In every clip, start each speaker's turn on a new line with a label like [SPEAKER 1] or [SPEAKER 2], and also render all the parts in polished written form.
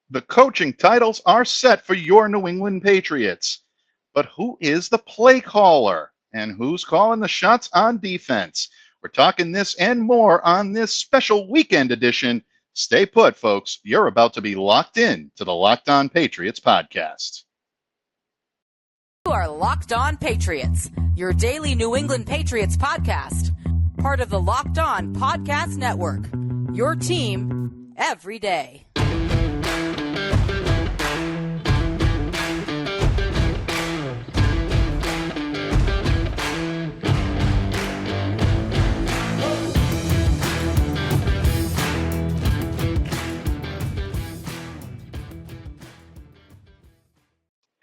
[SPEAKER 1] The coaching titles are set for your New England Patriots. But who is the play caller? And who's calling the shots on defense? We're talking this and more on this special weekend edition. Stay put, folks. You're about to be locked in to the Locked On Patriots podcast.
[SPEAKER 2] You are Locked On Patriots, your daily New England Patriots podcast. Part of the Locked On Podcast Network, your team every day.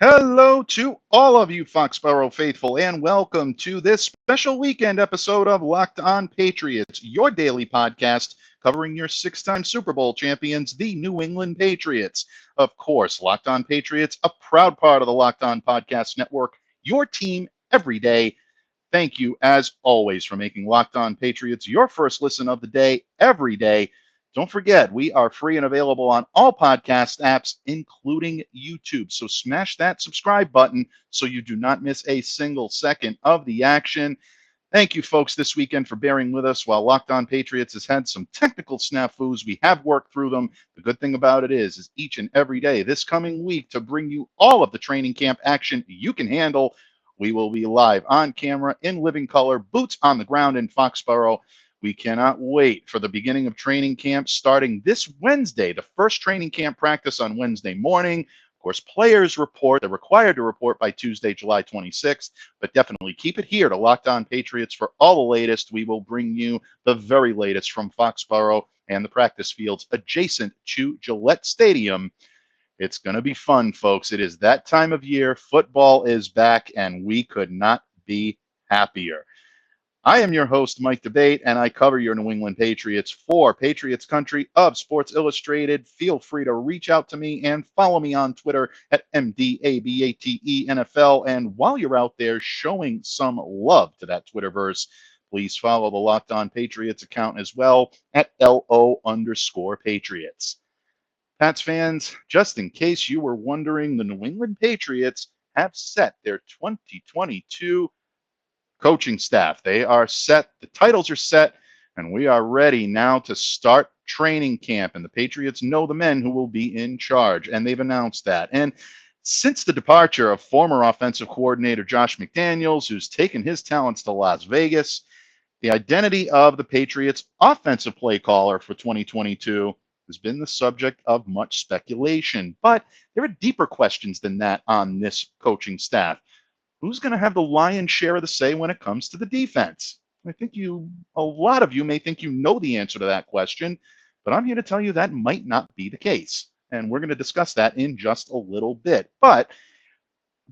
[SPEAKER 1] Hello to all of you Foxborough faithful, and welcome to this special weekend episode of Locked On Patriots, your daily podcast covering your six-time Super Bowl champions, the New England Patriots. Of course, Locked On Patriots, a proud part of the Locked On Podcast Network, your team every day. Thank you, as always, for making Locked On Patriots your first listen of the day every day. Don't forget, we are free and available on all podcast apps, including YouTube. So smash that subscribe button so you do not miss a single second of the action. Thank you, folks, this weekend for bearing with us while Locked On Patriots has had some technical snafus. We have worked through them. The good thing about it is each and every day this coming week to bring you all of the training camp action you can handle. We will be live on camera in living color, boots on the ground in Foxborough. We cannot wait for the beginning of training camp starting this Wednesday, the first training camp practice on Wednesday morning. Of course, players report. They're required to report by Tuesday, July 26th, but definitely keep it here to Locked On Patriots for all the latest. We will bring you the very latest from Foxborough and the practice fields adjacent to Gillette Stadium. It's going to be fun, folks. It is that time of year. Football is back, and we could not be happier. I am your host, Mike Debate, and I cover your New England Patriots for Patriots Country of Sports Illustrated. Feel free to reach out to me and follow me on Twitter at MDABATENFL. And while you're out there showing some love to that Twitterverse, please follow the Locked On Patriots account as well at LO_Patriots. Pats fans, just in case you were wondering, the New England Patriots have set their 2022 coaching staff. They are set, the titles are set, and we are ready now to start training camp. And the Patriots know the men who will be in charge, and they've announced that. And since the departure of former offensive coordinator Josh McDaniels, who's taken his talents to Las Vegas, the identity of the Patriots' offensive play caller for 2022 has been the subject of much speculation. But there are deeper questions than that on this coaching staff. Who's going to have the lion's share of the say when it comes to the defense? I think a lot of you may think you know the answer to that question, but I'm here to tell you that might not be the case. And we're going to discuss that in just a little bit. But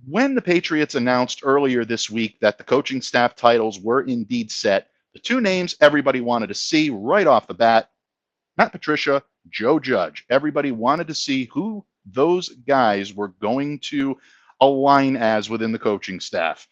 [SPEAKER 1] when the Patriots announced earlier this week that the coaching staff titles were indeed set, the two names everybody wanted to see right off the bat, not Patricia, Joe Judge. Everybody wanted to see who those guys were going to align as within the coaching staff.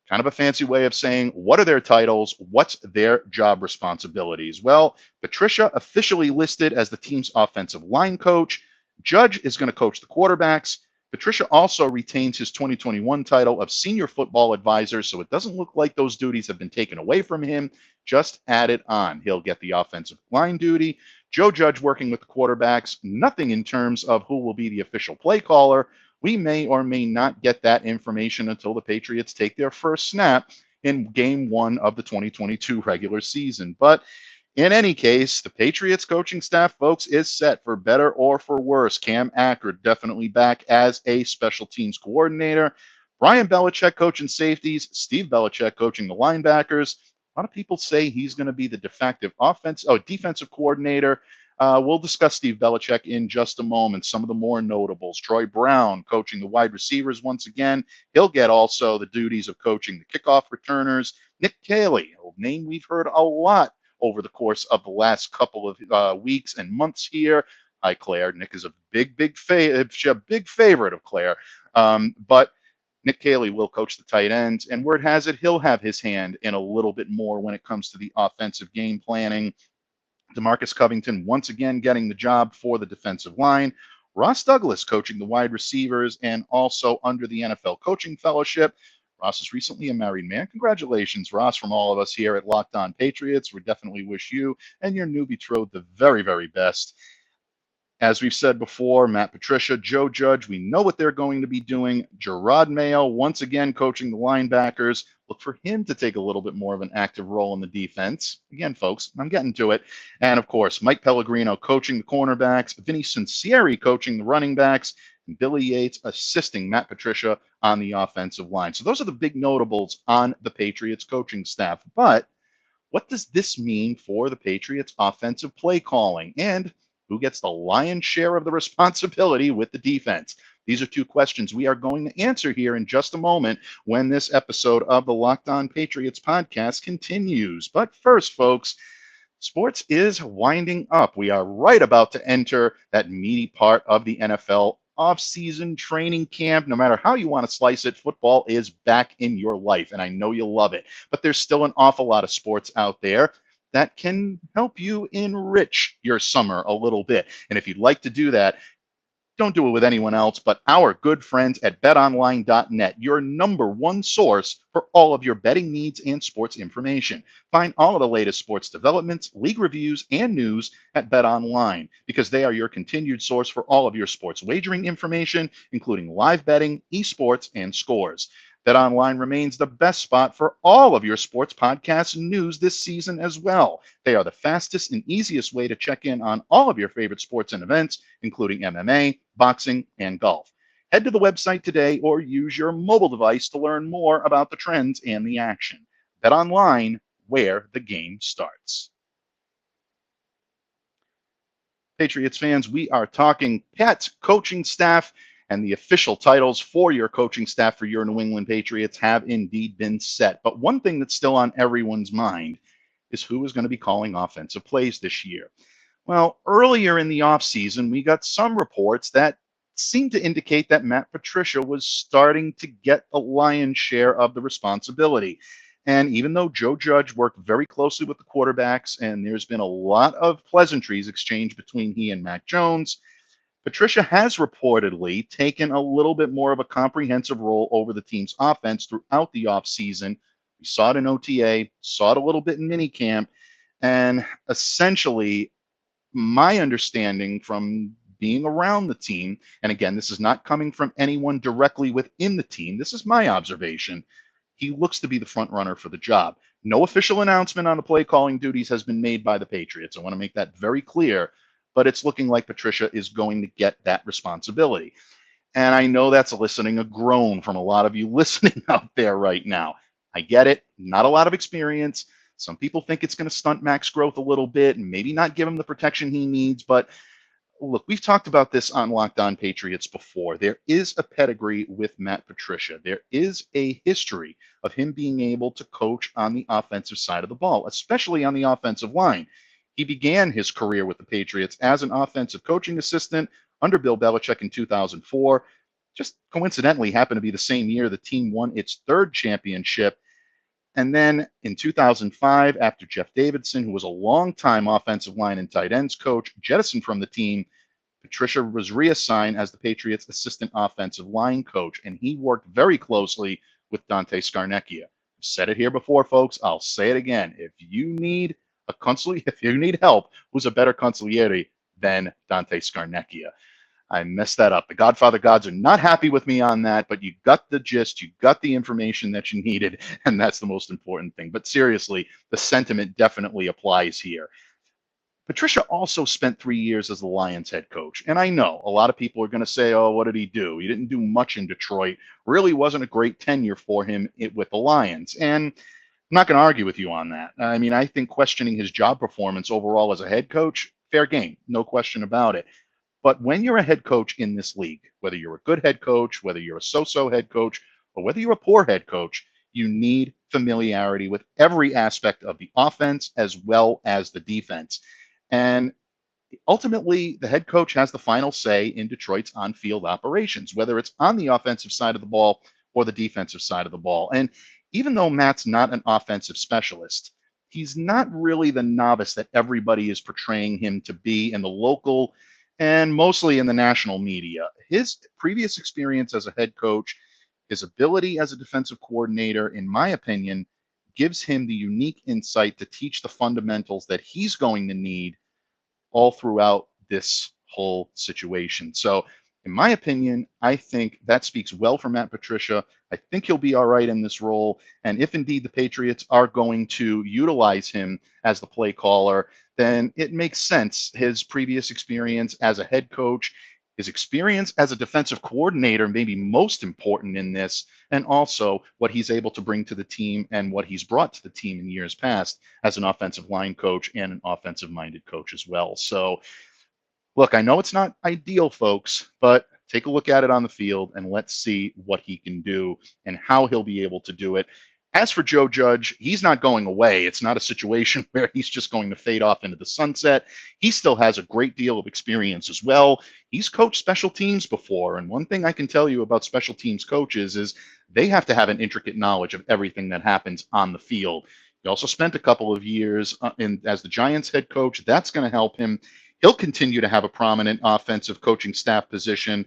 [SPEAKER 1] Kind of a fancy way of saying, what are their titles? What's their job responsibilities? Well, Patricia officially listed as the team's offensive line coach. Judge is going to coach the quarterbacks. Patricia also retains his 2021 title of senior football advisor, so it doesn't look like those duties have been taken away from him, just added on. He'll get the offensive line duty. Joe Judge working with the quarterbacks. Nothing in terms of who will be the official play caller. We may or may not get that information until the Patriots take their first snap in game one of the 2022 regular season. But in any case, the Patriots coaching staff, folks, is set for better or for worse. Cam Akers definitely back as a special teams coordinator. Brian Belichick coaching safeties. Steve Belichick coaching the linebackers. A lot of people say he's going to be the de facto defensive coordinator. We'll discuss Steve Belichick in just a moment. Some of the more notables. Troy Brown coaching the wide receivers once again. He'll get also the duties of coaching the kickoff returners. Nick Caley, a name we've heard a lot over the course of the last couple of weeks and months here. Hi, Claire. Nick is a big favorite of Claire. But Nick Caley will coach the tight ends, and word has it he'll have his hand in a little bit more when it comes to the offensive game planning. DeMarcus Covington once again getting the job for the defensive line. Ross Douglas coaching the wide receivers and also under the NFL Coaching Fellowship. Ross is recently a married man. Congratulations, Ross, from all of us here at Locked On Patriots. We definitely wish you and your new betrothed the very, very best. As we've said before, Matt Patricia, Joe Judge, we know what they're going to be doing. Jerod Mayo, once again, coaching the linebackers. Look for him to take a little bit more of an active role in the defense. Again, folks, I'm getting to it. And of course, Mike Pellegrino coaching the cornerbacks, Vinatieri coaching the running backs, and Billy Yates assisting Matt Patricia on the offensive line. So those are the big notables on the Patriots coaching staff. But what does this mean for the Patriots offensive play calling? And who gets the lion's share of the responsibility with the defense? These are two questions we are going to answer here in just a moment when this episode of the Locked On Patriots podcast continues. But first, folks, sports is winding up. We are right about to enter that meaty part of the NFL off-season training camp. No matter how you want to slice it, football is back in your life, and I know you love it. But there's still an awful lot of sports out there that can help you enrich your summer a little bit. And if you'd like to do that, don't do it with anyone else but our good friends at betonline.net, your number one source for all of your betting needs and sports information. Find all of the latest sports developments, league reviews, and news at BetOnline because they are your continued source for all of your sports wagering information, including live betting, esports, and scores. BetOnline remains the best spot for all of your sports podcasts and news this season as well. They are the fastest and easiest way to check in on all of your favorite sports and events, including MMA, boxing, and golf. Head to the website today or use your mobile device to learn more about the trends and the action. BetOnline, where the game starts. Patriots fans, we are talking Pat's coaching staff, and the official titles for your coaching staff for your New England Patriots have indeed been set. But one thing that's still on everyone's mind is who is going to be calling offensive plays this year. Well, earlier in the offseason, we got some reports that seemed to indicate that Matt Patricia was starting to get a lion's share of the responsibility. And even though Joe Judge worked very closely with the quarterbacks, and there's been a lot of pleasantries exchanged between he and Mac Jones, Patricia has reportedly taken a little bit more of a comprehensive role over the team's offense throughout the offseason. We saw it in OTA, saw it a little bit in minicamp, and essentially, my understanding from being around the team, and again, this is not coming from anyone directly within the team, this is my observation, he looks to be the front runner for the job. No official announcement on the play calling duties has been made by the Patriots. I want to make that very clear. But it's looking like Patricia is going to get that responsibility. And I know that's eliciting a groan from a lot of you listening out there right now. I get it. Not a lot of experience. Some people think it's going to stunt Mac's growth a little bit and maybe not give him the protection he needs. But look, we've talked about this on Locked On Patriots before. There is a pedigree with Matt Patricia. There is a history of him being able to coach on the offensive side of the ball, especially on the offensive line. He began his career with the Patriots as an offensive coaching assistant under Bill Belichick in 2004. Just coincidentally happened to be the same year the team won its third championship. And then in 2005, after Jeff Davidson, who was a longtime offensive line and tight ends coach, jettisoned from the team, Patricia was reassigned as the Patriots' assistant offensive line coach, and he worked very closely with Dante Scarnecchia. I've said it here before, folks. I'll say it again. If you need help, who's a better consigliere than Dante Scarnecchia? I messed that up. The Godfather gods are not happy with me on that, but you got the gist, you got the information that you needed, and that's the most important thing. But seriously, the sentiment definitely applies here. Patricia also spent 3 years as the Lions head coach. And I know a lot of people are going to say, oh, what did he do? He didn't do much in Detroit. Really wasn't a great tenure for him with the Lions. And I'm not going to argue with you on that. I mean, I think questioning his job performance overall as a head coach, fair game, no question about it. But when you're a head coach in this league, whether you're a good head coach, whether you're a so-so head coach, or whether you're a poor head coach, you need familiarity with every aspect of the offense as well as the defense. And ultimately, the head coach has the final say in Detroit's on-field operations, whether it's on the offensive side of the ball or the defensive side of the ball. And even though Matt's not an offensive specialist, he's not really the novice that everybody is portraying him to be in the local and mostly in the national media. His previous experience as a head coach, his ability as a defensive coordinator, in my opinion, gives him the unique insight to teach the fundamentals that he's going to need all throughout this whole situation. So, in my opinion, I think that speaks well for Matt Patricia. I think he'll be all right in this role. And if indeed the Patriots are going to utilize him as the play caller, then it makes sense. His previous experience as a head coach, his experience as a defensive coordinator, maybe most important in this, and also what he's able to bring to the team and what he's brought to the team in years past as an offensive line coach and an offensive minded coach as well. So, look, I know it's not ideal, folks, but take a look at it on the field and let's see what he can do and how he'll be able to do it. As for Joe Judge, he's not going away. It's not a situation where he's just going to fade off into the sunset. He still has a great deal of experience as well. He's coached special teams before. And one thing I can tell you about special teams coaches is they have to have an intricate knowledge of everything that happens on the field. He also spent a couple of years as the Giants head coach. That's going to help him. He'll continue to have a prominent offensive coaching staff position,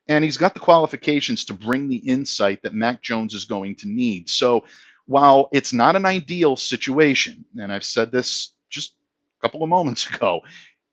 [SPEAKER 1] and he's got the qualifications to bring the insight that Mac Jones is going to need. So while it's not an ideal situation, and I've said this just a couple of moments ago,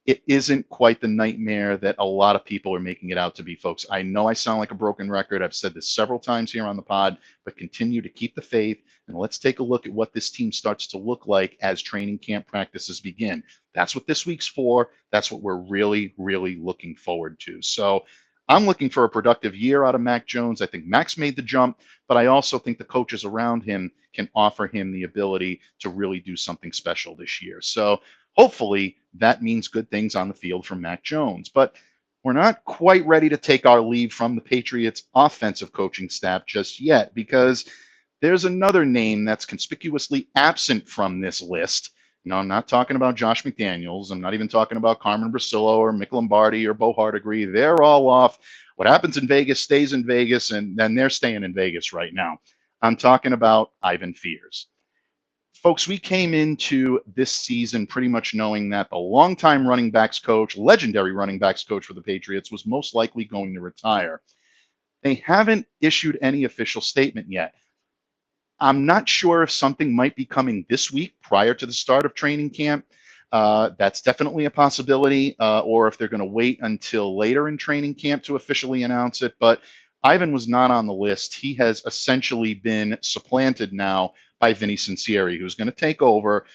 [SPEAKER 1] it isn't quite the nightmare that a lot of people are making it out to be, folks. I know I sound like a broken record. I've said this several times here on the pod, but continue to keep the faith. And let's take a look at what this team starts to look like as training camp practices begin. That's what this week's for. That's what we're really, really looking forward to. So I'm looking for a productive year out of Mac Jones. I think Mac's made the jump, but I also think the coaches around him can offer him the ability to really do something special this year. So hopefully that means good things on the field for Mac Jones. But we're not quite ready to take our leave from the Patriots offensive coaching staff just yet, because there's another name that's conspicuously absent from this list. No, I'm not talking about Josh McDaniels. I'm not even talking about Carmen Brasillo or Mick Lombardi or Bo Hardegree. They're all off. What happens in Vegas stays in Vegas, and then they're staying in Vegas right now. I'm talking about Ivan Fears. Folks, we came into this season pretty much knowing that the longtime running backs coach, legendary running backs coach for the Patriots, was most likely going to retire. They haven't issued any official statement yet. I'm not sure if something might be coming this week prior to the start of training camp. That's definitely a possibility, or if they're going to wait until later in training camp to officially announce it. But Ivan was not on the list. He has essentially been supplanted now by Vinatieri, who's going to take over.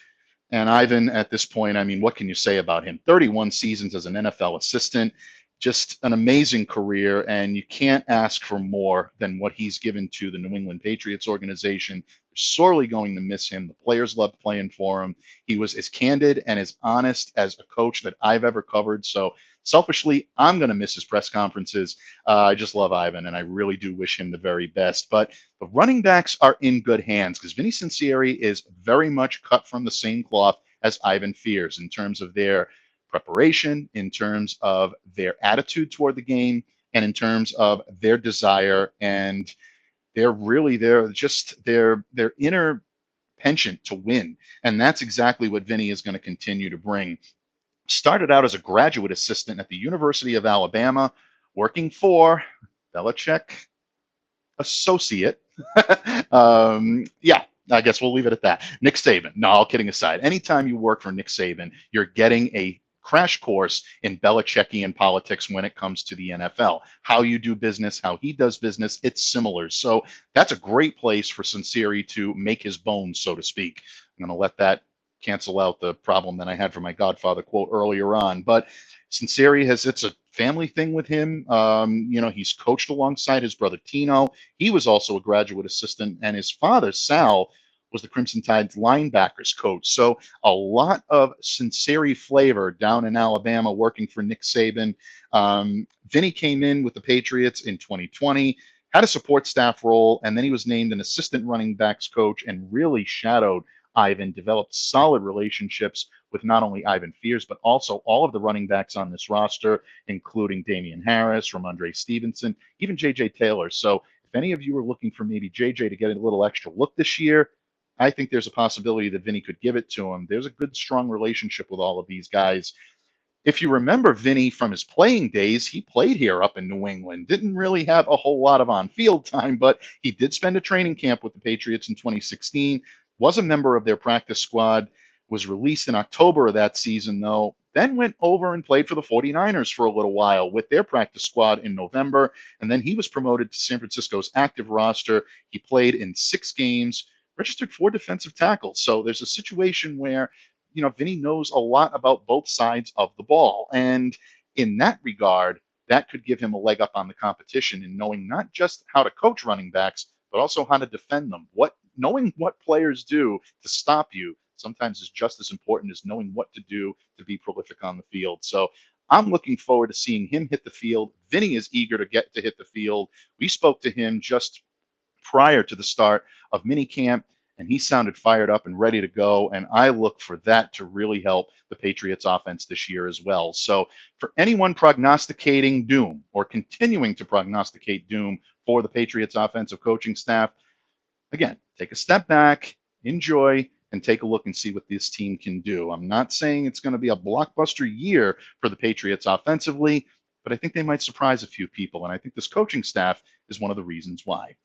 [SPEAKER 1] And Ivan, at this point, I mean, what can you say about him? 31 seasons as an NFL assistant, just an amazing career, and you can't ask for more than what he's given to the New England Patriots organization. They're sorely going to miss him. The players loved playing for him. He was as candid and as honest as a coach that I've ever covered. So selfishly, I'm going to miss his press conferences. I just love Ivan, and I really do wish him the very best. But the running backs are in good hands because Vinatieri is very much cut from the same cloth as Ivan Fears in terms of their preparation, in terms of their attitude toward the game, and in terms of their desire and their inner penchant to win. And that's exactly what Vinny is going to continue to bring. Started out as a graduate assistant at the University of Alabama, working for Belichick associate. Yeah, I guess we'll leave it at that. Nick Saban. No, all kidding aside. Anytime you work for Nick Saban, you're getting a crash course in Belichickian politics when it comes to the NFL. How you do business, how he does business, it's similar. So that's a great place for Sinceri to make his bones, so to speak. I'm going to let that cancel out the problem that I had for my Godfather quote earlier on. But Sinceri it's a family thing with him. He's coached alongside his brother Tino. He was also a graduate assistant, and his father, Sal, was the Crimson Tide's linebackers coach. So a lot of Sinceri flavor down in Alabama working for Nick Saban. Vinny came in with the Patriots in 2020, had a support staff role, and then he was named an assistant running backs coach and really shadowed Ivan, developed solid relationships with not only Ivan Fears, but also all of the running backs on this roster, including Damian Harris, Ramondre Stevenson, even J.J. Taylor. So if any of you are looking for maybe J.J. to get a little extra look this year, I think there's a possibility that Vinny could give it to him. There's a good, strong relationship with all of these guys. If you remember Vinny from his playing days, he played here up in New England. Didn't really have a whole lot of on-field time, but he did spend a training camp with the Patriots in 2016, was a member of their practice squad, was released in October of that season, though, then went over and played for the 49ers for a little while with their practice squad in November, and then he was promoted to San Francisco's active roster. He played in 6 games, registered 4 defensive tackles. So there's a situation where Vinny knows a lot about both sides of the ball. And in that regard, that could give him a leg up on the competition in knowing not just how to coach running backs, but also how to defend them. Knowing what players do to stop you sometimes is just as important as knowing what to do to be prolific on the field. So I'm looking forward to seeing him hit the field. Vinny is eager to get to hit the field. We spoke to him just prior to the start of minicamp, and he sounded fired up and ready to go. And I look for that to really help the Patriots offense this year as well. So for anyone prognosticating doom or continuing to prognosticate doom for the Patriots offensive coaching staff, again, take a step back, enjoy, and take a look and see what this team can do. I'm not saying it's going to be a blockbuster year for the Patriots offensively, but I think they might surprise a few people. And I think this coaching staff is one of the reasons why.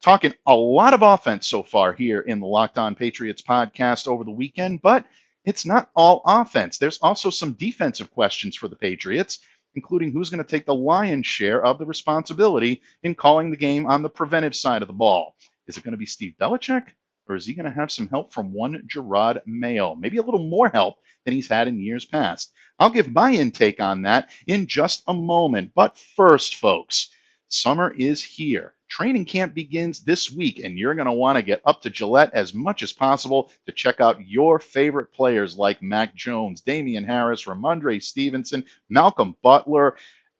[SPEAKER 1] Talking a lot of offense so far here in the Locked On Patriots podcast over the weekend, but it's not all offense. There's also some defensive questions for the Patriots, including who's going to take the lion's share of the responsibility in calling the game on the preventive side of the ball. Is it going to be Steve Belichick, or is he going to have some help from one Jerod Mayo? Maybe a little more help than he's had in years past. I'll give my intake on that in just a moment. But first, folks, summer is here. Training camp begins this week, and you're going to want to get up to Gillette as much as possible to check out your favorite players like Mac Jones, Damian Harris, Ramondre Stevenson, Malcolm Butler,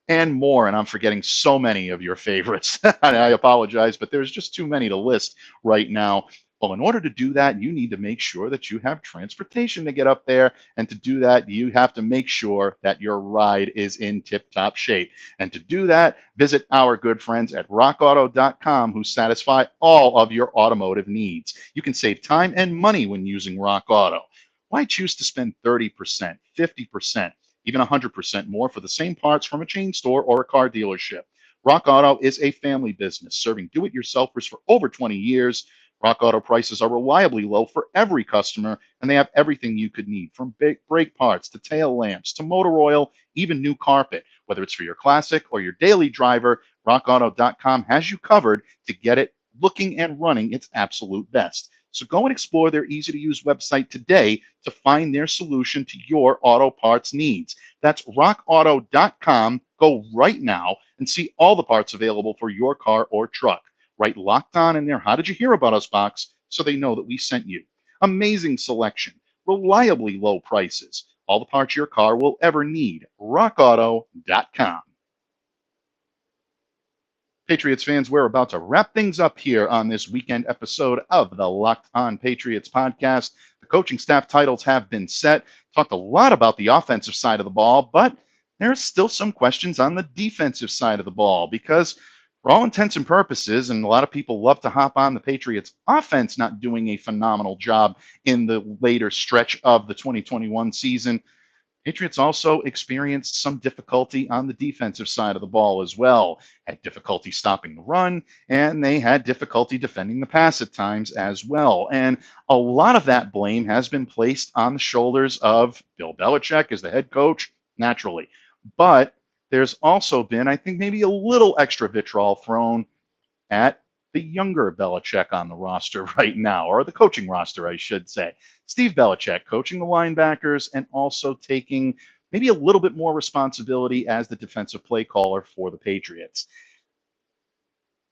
[SPEAKER 1] and more. And I'm forgetting so many of your favorites. I apologize, but there's just too many to list right now. Well, in order to do that, you need to make sure that you have transportation to get up there. And to do that, you have to make sure that your ride is in tip-top shape. And to do that, visit our good friends at rockauto.com, who satisfy all of your automotive needs. You can save time and money when using Rock Auto. Why choose to spend 30%, 50%, even 100% more for the same parts from a chain store or a car dealership? Rock Auto is a family business serving do-it-yourselfers for over 20 years. Rock Auto prices are reliably low for every customer, and they have everything you could need, from brake parts to tail lamps to motor oil, even new carpet. Whether it's for your classic or your daily driver, rockauto.com has you covered to get it looking and running its absolute best. So go and explore their easy-to-use website today to find their solution to your auto parts needs. That's rockauto.com. Go right now and see all the parts available for your car or truck. Write Locked On in their How Did You Hear About Us box so they know that we sent you. Amazing selection, reliably low prices, all the parts your car will ever need. rockauto.com. Patriots fans, we're about to wrap things up here on this weekend episode of the Locked On Patriots podcast. The coaching staff titles have been set. Talked a lot about the offensive side of the ball, but there's still some questions on the defensive side of the ball because for all intents and purposes, and a lot of people love to hop on the Patriots offense not doing a phenomenal job in the later stretch of the 2021 season, Patriots also experienced some difficulty on the defensive side of the ball as well. Had difficulty stopping the run, and they had difficulty defending the pass at times as well. And a lot of that blame has been placed on the shoulders of Bill Belichick as the head coach, naturally. But there's also been, I think, maybe a little extra vitriol thrown at the younger Belichick on the roster right now, or the coaching roster, I should say. Steve Belichick coaching the linebackers and also taking maybe a little bit more responsibility as the defensive play caller for the Patriots.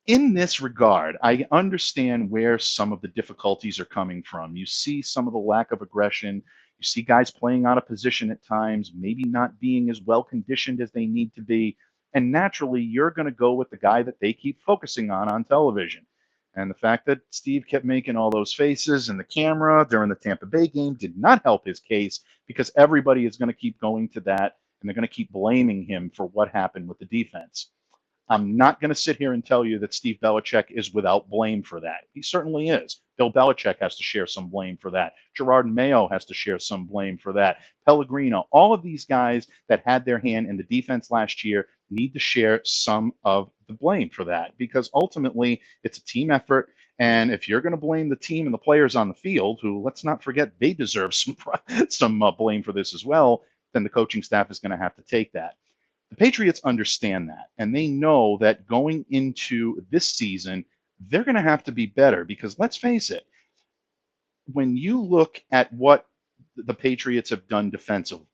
[SPEAKER 1] In this regard, I understand where some of the difficulties are coming from. You see some of the lack of aggression. You see guys playing out of position at times, maybe not being as well conditioned as they need to be. And naturally, you're going to go with the guy that they keep focusing on television. And the fact that Steve kept making all those faces in the camera during the Tampa Bay game did not help his case, because everybody is going to keep going to that, and they're going to keep blaming him for what happened with the defense. I'm not going to sit here and tell you that Steve Belichick is without blame for that. He certainly is. Bill Belichick has to share some blame for that. Jerod Mayo has to share some blame for that. Pellegrino, all of these guys that had their hand in the defense last year need to share some of the blame for that, because ultimately it's a team effort. And if you're going to blame the team and the players on the field, who, let's not forget, they deserve some blame for this as well, then the coaching staff is going to have to take that. The Patriots understand that, and they know that going into this season, they're going to have to be better, because let's face it, when you look at what the Patriots have done defensively,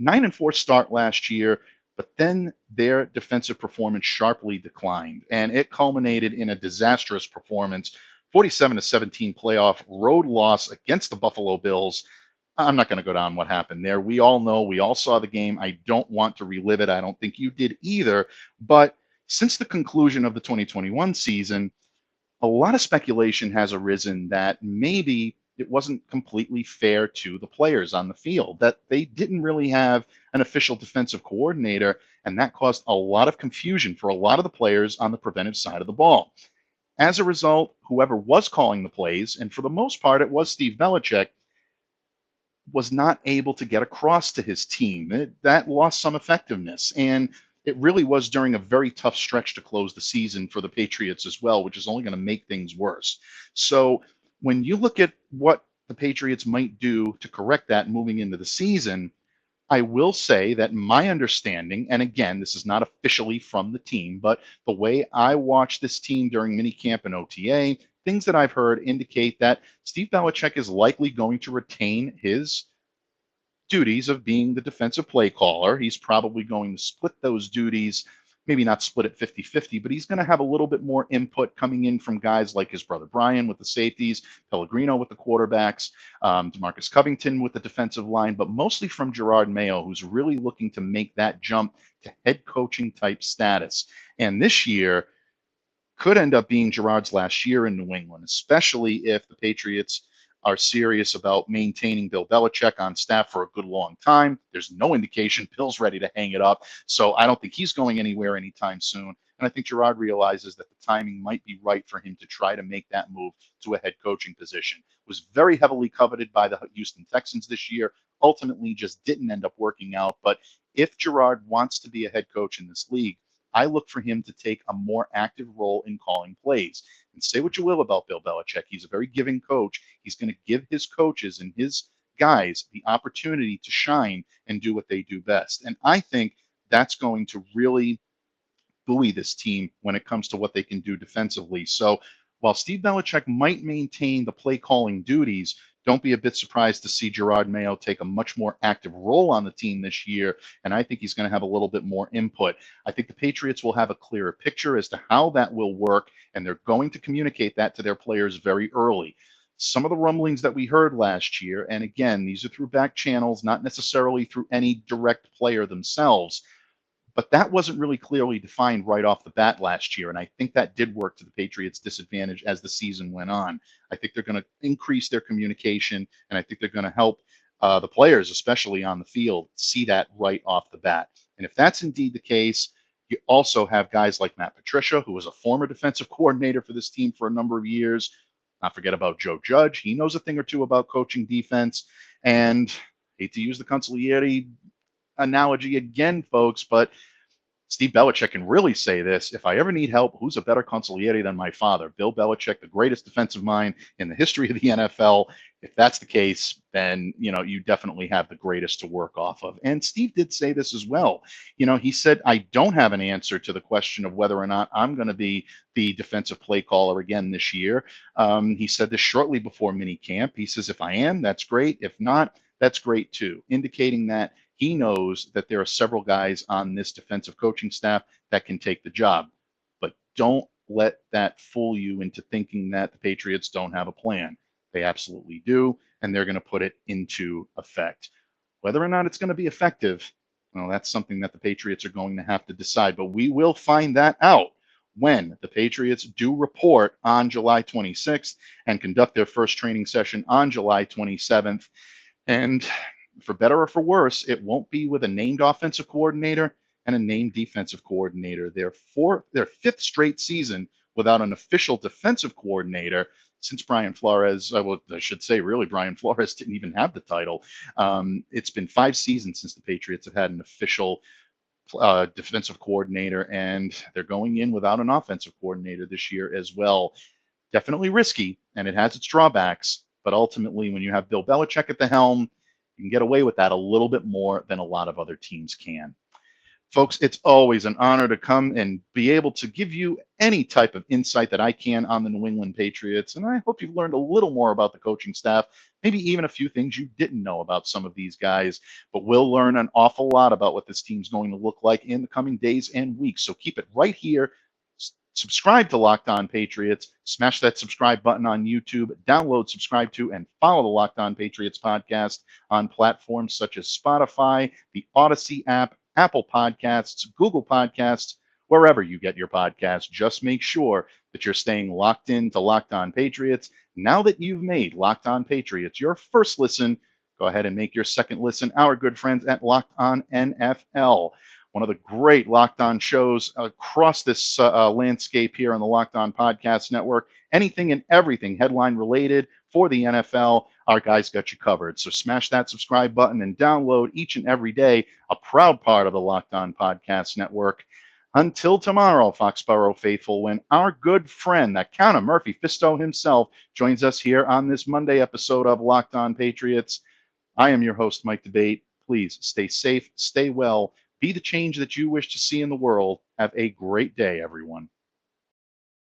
[SPEAKER 1] 9-4 start last year, but then their defensive performance sharply declined, and it culminated in a disastrous performance, 47-17 playoff road loss against the Buffalo Bills. I'm not going to go down what happened there. We all know, we all saw the game. I don't want to relive it. I don't think you did either. But since the conclusion of the 2021 season, a lot of speculation has arisen that maybe it wasn't completely fair to the players on the field, that they didn't really have an official defensive coordinator, and that caused a lot of confusion for a lot of the players on the preventive side of the ball. As a result, whoever was calling the plays, and for the most part it was Steve Belichick, was not able to get across to his team. That lost some effectiveness. And it really was during a very tough stretch to close the season for the Patriots as well, which is only going to make things worse. So when you look at what the Patriots might do to correct that moving into the season, I will say that my understanding, and again, this is not officially from the team, but the way I watched this team during minicamp and OTA, things that I've heard indicate that Steve Belichick is likely going to retain his duties of being the defensive play caller. He's probably going to split those duties, maybe not split it 50-50, but he's going to have a little bit more input coming in from guys like his brother Brian with the safeties, Pellegrino with the quarterbacks, DeMarcus Covington with the defensive line, but mostly from Jerod Mayo, who's really looking to make that jump to head coaching type status. And this year could end up being Jerrod's last year in New England, especially if the Patriots are serious about maintaining Bill Belichick on staff for a good long time. There's no indication Bill's ready to hang it up, so I don't think he's going anywhere anytime soon. And I think Jerod realizes that the timing might be right for him to try to make that move to a head coaching position. Was very heavily coveted by the Houston Texans this year, ultimately just didn't end up working out. But if Jerod wants to be a head coach in this league, I look for him to take a more active role in calling plays. And say what you will about Bill Belichick, he's a very giving coach. He's going to give his coaches and his guys the opportunity to shine and do what they do best. And I think that's going to really buoy this team when it comes to what they can do defensively. So while Steve Belichick might maintain the play calling duties, don't be a bit surprised to see Jerod Mayo take a much more active role on the team this year. And I think he's going to have a little bit more input. I think the Patriots will have a clearer picture as to how that will work, and they're going to communicate that to their players very early. Some of the rumblings that we heard last year, and again, these are through back channels, not necessarily through any direct player themselves, but that wasn't really clearly defined right off the bat last year. And I think that did work to the Patriots' disadvantage as the season went on. I think they're going to increase their communication, and I think they're going to help the players, especially on the field, see that right off the bat. And if that's indeed the case, you also have guys like Matt Patricia, who was a former defensive coordinator for this team for a number of years. Not forget about Joe Judge. He knows a thing or two about coaching defense. And hate to use the consigliere analogy again, folks, but Steve Belichick can really say this: if I ever need help, who's a better consigliere than my father, Bill Belichick, the greatest defensive mind in the history of the NFL? If that's the case, then you definitely have the greatest to work off of. And Steve did say this as well. He said, I don't have an answer to the question of whether or not I'm going to be the defensive play caller again this year. He said this shortly before minicamp. He says, if I am, that's great. If not, that's great too, indicating that he knows that there are several guys on this defensive coaching staff that can take the job. But don't let that fool you into thinking that the Patriots don't have a plan. They absolutely do, and they're going to put it into effect. Whether or not it's going to be effective, well, that's something that the Patriots are going to have to decide. But we will find that out when the Patriots do report on July 26th and conduct their first training session on July 27th. And for better or for worse, it won't be with a named offensive coordinator and a named defensive coordinator. Their fifth straight season without an official defensive coordinator since Brian Flores, well, I should say, really, Brian Flores didn't even have the title. It's been 5 seasons since the Patriots have had an official defensive coordinator, and they're going in without an offensive coordinator this year as well. Definitely risky, and it has its drawbacks, but ultimately, when you have Bill Belichick at the helm, you can get away with that a little bit more than a lot of other teams can. Folks, it's always an honor to come and be able to give you any type of insight that I can on the New England Patriots. And I hope you've learned a little more about the coaching staff, maybe even a few things you didn't know about some of these guys. But we'll learn an awful lot about what this team's going to look like in the coming days and weeks. So keep it right here. Subscribe to Locked On Patriots. Smash that subscribe button on YouTube. Download, subscribe to, and follow the Locked On Patriots podcast on platforms such as Spotify, the Odyssey app, Apple Podcasts, Google Podcasts, wherever you get your podcasts. Just make sure that you're staying locked in to Locked On Patriots. Now that you've made Locked On Patriots your first listen, go ahead and make your second listen our good friends at Locked On NFL. One of the great Locked On shows across this landscape here on the Locked On Podcast Network. Anything and everything headline related for the NFL, our guys got you covered. So smash that subscribe button and download each and every day, a proud part of the Locked On Podcast Network. Until tomorrow, Foxborough faithful, when our good friend, that Count of Murphy Fisto himself, joins us here on this Monday episode of Locked On Patriots. I am your host, Mike Debate. Please stay safe, stay well, be the change that you wish to see in the world. Have a great day, everyone.